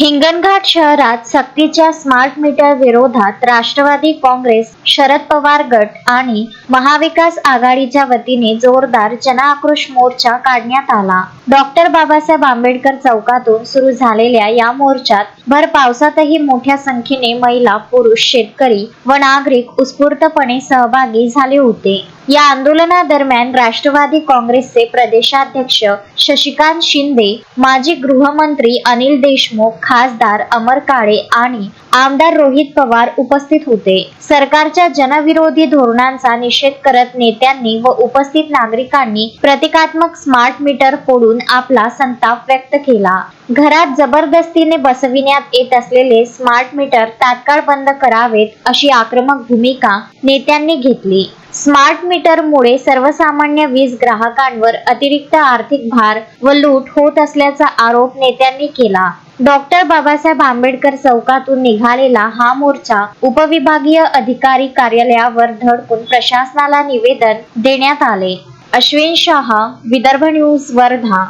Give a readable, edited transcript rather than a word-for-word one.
हिंगणघाट शहरात सक्तीच्या smart meter विरोधात राष्ट्रवादी काँग्रेस, शरद पवार गट आणि महाविकास आघाडीच्या वतीने जोरदार जनआक्रोश मोर्चा काढण्यात आला. डॉक्टर बाबासाहेब आंबेडकर चौकातून सुरू झालेल्या या मोर्चात भर पावसातही मोठ्या संख्येने महिला, पुरुष, शेतकरी व नागरिक उत्स्फूर्तपणे सहभागी झाले होते. या आंदोलनादरम्यान राष्ट्रवादी काँग्रेसचे प्रदेशाध्यक्ष शशिकांत शिंदे, माजी गृहमंत्री अनिल देशमुख, खासदार अमर काळे आणि आमदार रोहित पवार उपस्थित होते. सरकारच्या जनविरोधी धोरणांचा निषेध करत नेत्यांनी व उपस्थित नागरिकांनी प्रतिकात्मक स्मार्ट मीटर फोडून आपला संताप व्यक्त केला. घरात जबरदस्तीने बसविण्यात येत असलेले स्मार्ट मीटर तात्काळ बंद करावेत अशी आक्रमक भूमिका नेत्यांनी घेतली. स्मार्ट मीटरमुळे सर्वसामान्य वीज ग्राहकांवर अतिरिक्त आर्थिक भार व लूट होत असल्याचा आरोप नेत्यांनी केला. डॉक्टर बाबासाहेब आंबेडकर चौकातून निघालेला हा मोर्चा उपविभागीय अधिकारी कार्यालयावर धडकून प्रशासनाला निवेदन देण्यात आले. अश्विन शाह, विदर्भ न्यूज, वर्धा.